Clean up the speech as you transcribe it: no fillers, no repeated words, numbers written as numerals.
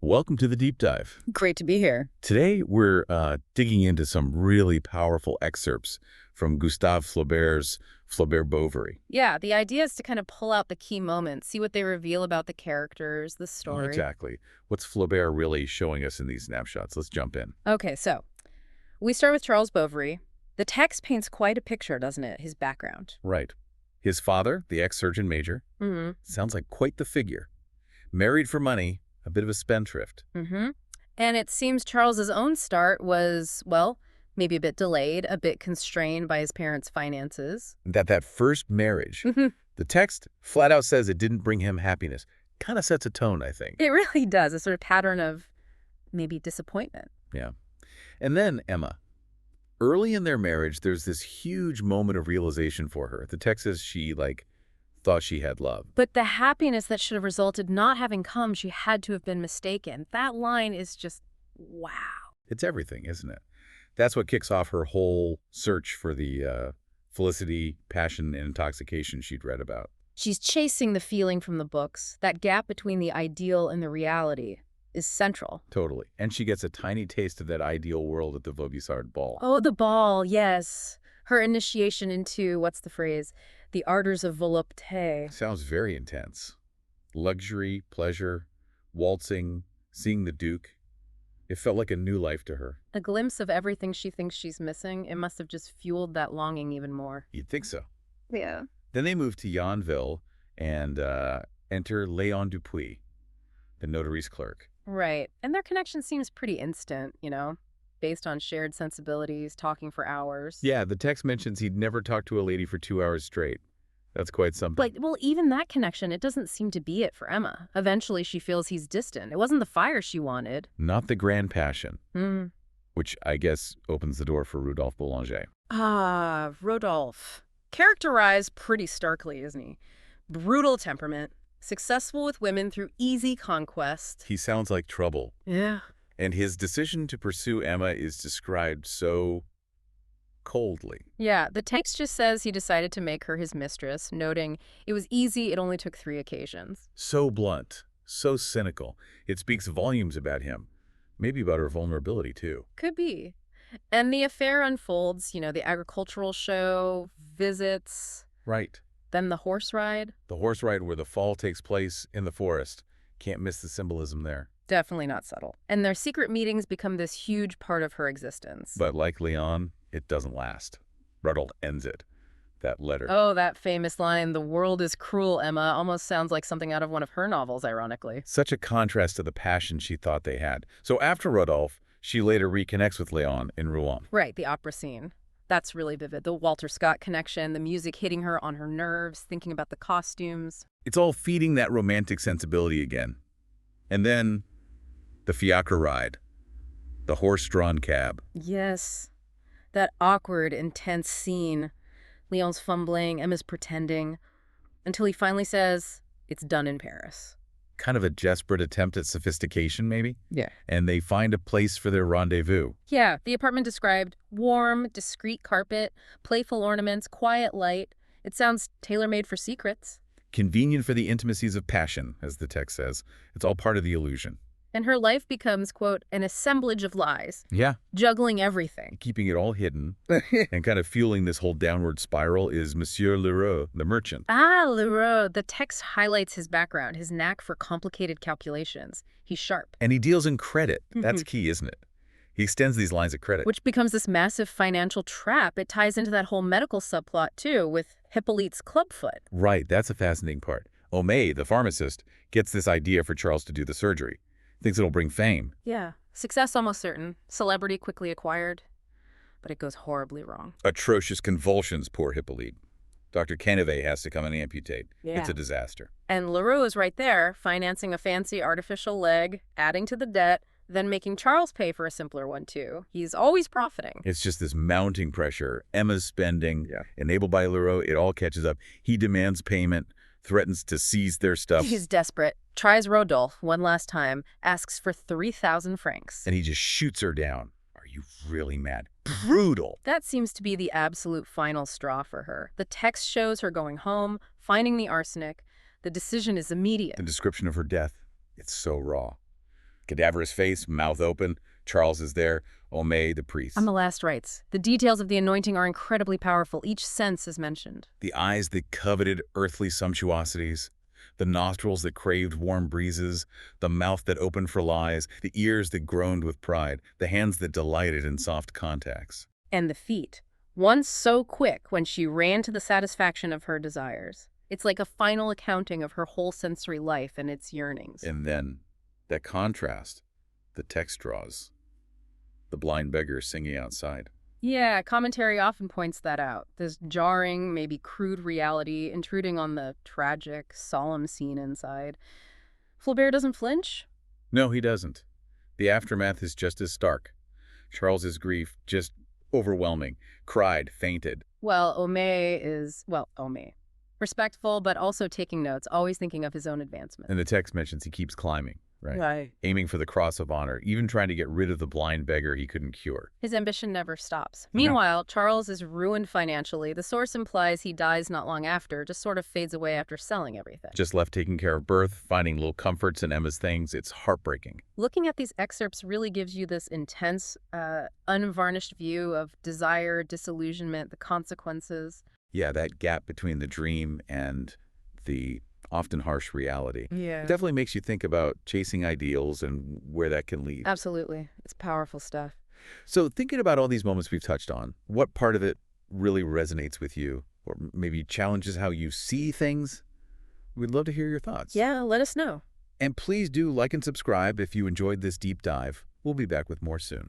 Welcome to the Deep Dive. Great to be here. Today, we're digging into some really powerful excerpts from Gustave Flaubert's Madame Bovary. Yeah, the idea is to kind of pull out the key moments, see what they reveal about the characters, the story. Exactly. What's Flaubert really showing us in these snapshots? Let's jump in. Okay, so we start with Charles Bovary. The text paints quite a picture, doesn't it? His background. Right. His father, the ex-surgeon major, sounds like quite the figure. Married for money, a bit of a spendthrift. And it seems Charles's own start was, well, maybe a bit delayed, a bit constrained by his parents' finances. That first marriage, the text flat out says it didn't bring him happiness. Kind of sets a tone, I think. It really does, a sort of pattern of maybe disappointment. Yeah. And then Emma. Early in their marriage, there's this huge moment of realization for her. The text says she, thought she had love. But the happiness that should have resulted not having come, she had to have been mistaken. That line is just, wow. It's everything, isn't it? That's what kicks off her whole search for the felicity, passion, and intoxication she'd read about. She's chasing the feeling from the books. That gap between the ideal and the reality is central. Totally. And she gets a tiny taste of that ideal world at the Vaubyessard ball. Oh, the ball, yes. Her initiation into, what's the phrase? The ardors of volupté. Sounds very intense. Luxury, pleasure, waltzing, seeing the Duke. It felt like a new life to her. A glimpse of everything she thinks she's missing. It must have just fueled that longing even more. You'd think so. Yeah. Then they move to Yonville and enter Léon Dupuis, the notary's clerk. Right. And their connection seems pretty instant, based on shared sensibilities, talking for hours. Yeah, the text mentions he'd never talked to a lady for 2 hours straight. That's quite something. But, well, even that connection, it doesn't seem to be it for Emma. Eventually, she feels he's distant. It wasn't the fire she wanted. Not the grand passion, which I guess opens the door for Rodolphe Boulanger. Ah, Rodolphe. Characterized pretty starkly, isn't he? Brutal temperament, successful with women through easy conquest. He sounds like trouble. Yeah. And his decision to pursue Emma is described so coldly. Yeah, the text just says he decided to make her his mistress, noting it was easy, it only took 3 occasions. So blunt, so cynical. It speaks volumes about him. Maybe about her vulnerability, too. Could be. And the affair unfolds, the agricultural show, visits. Right. Then the horse ride. The horse ride where the fall takes place in the forest. Can't miss the symbolism there. Definitely not subtle. And their secret meetings become this huge part of her existence. But like Léon, it doesn't last. Rodolphe ends it. That letter. Oh, that famous line, "The world is cruel, Emma," almost sounds like something out of one of her novels, ironically. Such a contrast to the passion she thought they had. So after Rodolphe, she later reconnects with Léon in Rouen. Right, the opera scene. That's really vivid. The Walter Scott connection, the music hitting her on her nerves, thinking about the costumes. It's all feeding that romantic sensibility again. And then the fiacre ride. The horse-drawn cab. Yes. That awkward, intense scene. Leon's fumbling, Emma's pretending, until he finally says, "It's done in Paris." Kind of a desperate attempt at sophistication, maybe? Yeah. And they find a place for their rendezvous. Yeah, the apartment described: warm, discreet carpet, playful ornaments, quiet light. It sounds tailor-made for secrets. Convenient for the intimacies of passion, as the text says. It's all part of the illusion. And her life becomes, quote, an assemblage of lies. Yeah. Juggling everything. Keeping it all hidden and kind of fueling this whole downward spiral is Monsieur Leroux, the merchant. Ah, Leroux. The text highlights his background, his knack for complicated calculations. He's sharp. And he deals in credit. That's key, isn't it? He extends these lines of credit. Which becomes this massive financial trap. It ties into that whole medical subplot, too, with Hippolyte's clubfoot. Right, that's a fascinating part. Homais, the pharmacist, gets this idea for Charles to do the surgery. Thinks it'll bring fame. Yeah. Success almost certain. Celebrity quickly acquired. But it goes horribly wrong. Atrocious convulsions, poor Hippolyte. Dr. Canivet has to come and amputate. Yeah. It's a disaster. And Leroux is right there, financing a fancy artificial leg, adding to the debt, then making Charles pay for a simpler one, too. He's always profiting. It's just this mounting pressure. Emma's spending, enabled by Leroux, it all catches up. He demands payment, threatens to seize their stuff. He's desperate. Tries Rodolphe one last time, asks for 3,000 francs. And he just shoots her down. Are you really mad? Brutal. That seems to be the absolute final straw for her. The text shows her going home, finding the arsenic. The decision is immediate. The description of her death, it's so raw. Cadaverous face, mouth open. Charles is there. Homais, the priest. On the last rites, the details of the anointing are incredibly powerful. Each sense is mentioned. The eyes that coveted earthly sumptuosities. The nostrils that craved warm breezes. The mouth that opened for lies. The ears that groaned with pride. The hands that delighted in soft contacts. And the feet. Once so quick when she ran to the satisfaction of her desires. It's like a final accounting of her whole sensory life and its yearnings. And then, that contrast, the text draws. The blind beggar singing outside. Yeah, commentary often points that out. This jarring, maybe crude reality intruding on the tragic, solemn scene inside. Flaubert doesn't flinch? No, he doesn't. The aftermath is just as stark. Charles's grief, just overwhelming. Cried, fainted. Well, Homais. Respectful, but also taking notes, always thinking of his own advancement. And the text mentions he keeps climbing, right? Right. Aiming for the cross of honor, even trying to get rid of the blind beggar he couldn't cure. His ambition never stops. Meanwhile, Charles is ruined financially. The source implies he dies not long after, just sort of fades away after selling everything. Just left taking care of birth, finding little comforts in Emma's things. It's heartbreaking. Looking at these excerpts really gives you this intense, unvarnished view of desire, disillusionment, the consequences. Yeah, that gap between the dream and the often harsh reality. Yeah. It definitely makes you think about chasing ideals and where that can lead. Absolutely. It's powerful stuff. So thinking about all these moments we've touched on, what part of it really resonates with you or maybe challenges how you see things? We'd love to hear your thoughts. Yeah, let us know. And please do like and subscribe if you enjoyed this deep dive. We'll be back with more soon.